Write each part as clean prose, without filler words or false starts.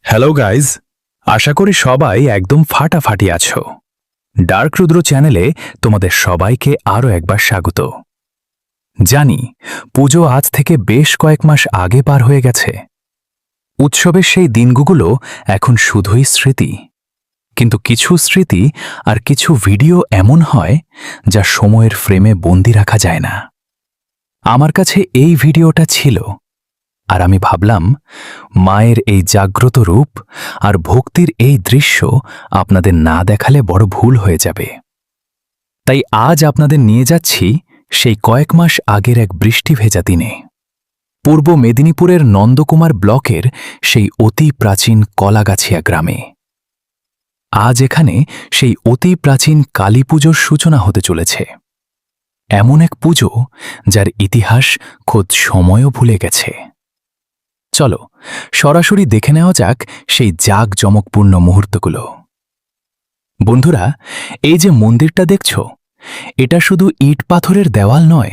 Hello guys, আশা করি সবাই একদম ফাটাফাটি আছো। ডার্ক রুদ্র চ্যানেলে তোমাদের সবাইকে আরও একবার স্বাগত। জানি পুজো আজ থেকে বেশ কয়েক মাস আগে পার হয়ে গেছে। উৎসবের সেই দিনগুলো এখন শুধুই স্মৃতি, কিন্তু কিছু স্মৃতি আর কিছু ভিডিও এমন হয় যা সময়ের ফ্রেমে বন্দি রাখা যায় না। আমার কাছে এই ভিডিওটা ছিল, আর আমি ভাবলাম মায়ের এই জাগ্রত রূপ আর ভক্তির এই দৃশ্য আপনাদের না দেখালে বড় ভুল হয়ে যাবে। তাই আজ আপনাদের নিয়ে যাচ্ছি সেই কয়েক মাস আগের এক বৃষ্টি ভেজা দিনে, পূর্ব মেদিনীপুরের নন্দকুমার ব্লকের সেই অতি প্রাচীন কলাগাছিয়া গ্রামে। আজ এখানে সেই অতি প্রাচীন কালী পুজোর সূচনা হতে চলেছে। এমন এক পুজো যার ইতিহাস খোদ সময়ও ভুলে গেছে। চলো সরাসরি দেখে নেওয়া যাক সেই জাঁকজমকপূর্ণ মুহূর্তগুলো। বন্ধুরা, এই যে মন্দিরটা দেখছ, এটা শুধু ইট পাথরের দেওয়াল নয়,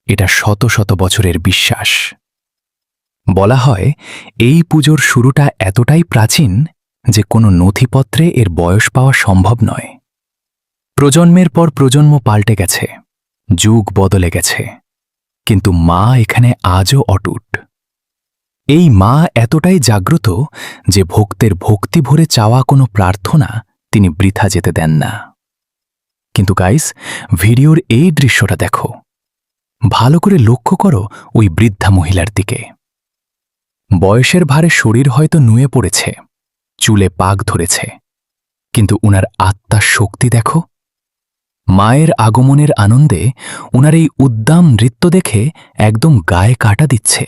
এটা শত শত বছরের বিশ্বাস। বলা হয় এই পুজোর শুরুটা এতটাই প্রাচীন যে কোনো নথিপত্রে এর বয়স পাওয়া সম্ভব নয়। প্রজন্মের পর প্রজন্ম পাল্টে গেছে, যুগ বদলে গেছে, কিন্তু মা এখানে আজও অটুট। এই মা এতটাই জাগ্রত যে ভক্তের ভক্তি ভরে চাওয়া কোনো প্রার্থনা তিনি বৃথা যেতে দেন না। কিন্তু গাইস, ভিডিওর এই দৃশ্যটা দেখো, ভালো করে লক্ষ্য করো ওই বৃদ্ধা মহিলার দিকে। বয়সের ভারে শরীর হয়তো নুয়ে পড়েছে, চুলে পাক ধরেছে, কিন্তু উনার আত্মার শক্তি দেখো। মায়ের আগমনের আনন্দে উনার এই উদ্দাম নৃত্য দেখে একদম গায়ে কাটা দিচ্ছে।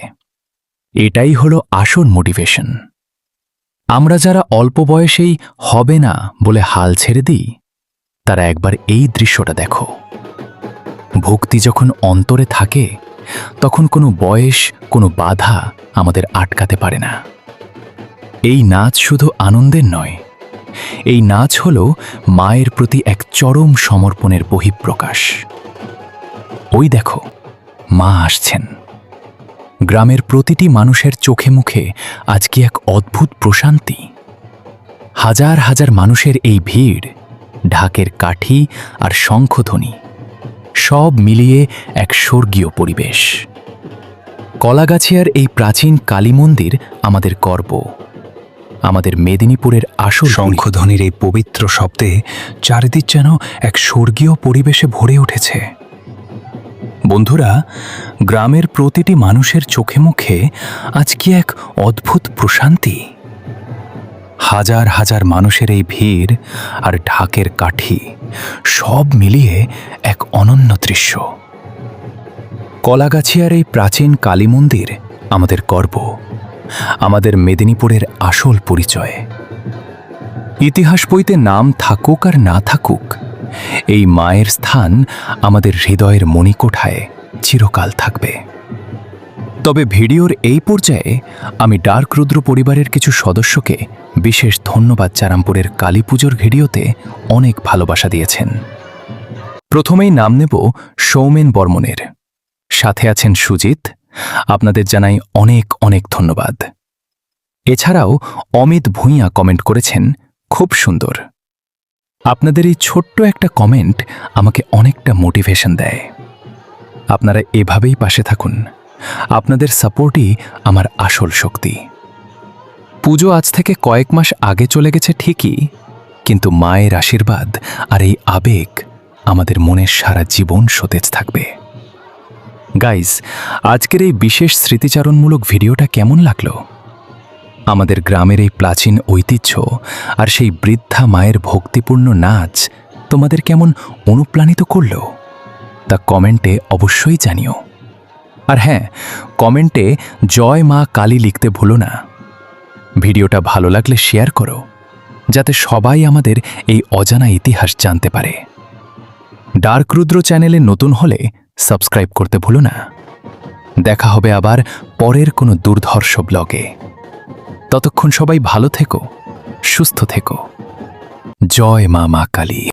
এটাই হলো আসল মোটিভেশন। আমরা যারা অল্প বয়সেই হবে না বলে হাল ছেড়ে দিই, তারা একবার এই দৃশ্যটা দেখো। ভক্তি যখন অন্তরে থাকে, তখন কোনো বয়স, কোনো বাধা আমাদের আটকাতে পারে না। এই নাচ শুধু আনন্দের নয়, এই নাচ হল মায়ের প্রতি এক চরম সমর্পণের বহিঃপ্রকাশ। ওই দেখো, মা আসছেন। গ্রামের প্রতিটি মানুষের চোখে মুখে আজ কি এক অদ্ভুত প্রশান্তি। হাজার হাজার মানুষের এই ভিড়, ঢাকের কাঠি আর শঙ্খধ্বনি, সব মিলিয়ে এক স্বর্গীয় পরিবেশ। কলাগাছিয়ার এই প্রাচীন কালী মন্দির আমাদের গর্ব, আমাদের মেদিনীপুরের আসল। শঙ্খধ্বনির এই পবিত্র শব্দে চারিদিক যেন এক স্বর্গীয় পরিবেশে ভরে উঠেছে। বন্ধুরা, গ্রামের প্রতিটি মানুষের চোখে মুখে আজ কি এক অদ্ভুত প্রশান্তি। হাজার হাজার মানুষের এই ভিড় আর ঢাকের কাঠি, সব মিলিয়ে এক অনন্য দৃশ্য। কলাগাছিয়ার এই প্রাচীন কালী মন্দির আমাদের গর্ব, আমাদের মেদিনীপুরের আসল পরিচয়। ইতিহাস বইতে নাম থাকুক আর না থাকুক, এই মায়ের স্থান আমাদের হৃদয়ের মণিকোঠায় চিরকাল থাকবে। তবে ভিডিওর এই পর্যায়ে আমি ডার্ক রুদ্র পরিবারের কিছু সদস্যকে বিশেষ ধন্যবাদ চারামপুরের কালী পুজোর ভিডিওতে অনেক ভালোবাসা দিয়েছেন। প্রথমেই নাম নেব সৌমেন বর্মনের, সাথে আছেন সুজিত। আপনাদের জানাই অনেক অনেক ধন্যবাদ। এছাড়াও অমিত ভূঁইয়া কমেন্ট করেছেন, খুব সুন্দর। আপনাদের এই ছোট্ট একটা কমেন্ট আমাকে অনেকটা মোটিভেশন দেয়। আপনারা এভাবেই পাশে থাকুন, আপনাদের সাপোর্টই আমার আসল শক্তি। পুজো আজ থেকে কয়েক মাস আগে চলে গেছে ঠিকই, কিন্তু মায়ের আশীর্বাদ আর এই আবেগ আমাদের মনের সারা জীবন সতেজ থাকবে। গাইস, আজকের এই বিশেষ স্মৃতিচারণমূলক ভিডিওটা কেমন লাগলো? আমাদের গ্রামের এই প্রাচীন ঐতিহ্য আর সেই বৃদ্ধা মায়ের ভক্তিপূর্ণ নাচ তোমাদের কেমন অনুপ্রাণিত করল তা কমেন্টে অবশ্যই জানিও। আর হ্যাঁ, কমেন্টে জয় মা কালী লিখতে ভুলো না। ভিডিওটা ভালো লাগলে শেয়ার করো, যাতে সবাই আমাদের এই অজানা ইতিহাস জানতে পারে। ডার্ক রুদ্র চ্যানেলে নতুন হলে সাবস্ক্রাইব করতে ভুলো না। দেখা হবে আবার পরের কোনো দুর্ধর্ষ ব্লগে। ততক্ষণ সবাই ভালো থেকো, সুস্থ থেকো। জয় মা কালী।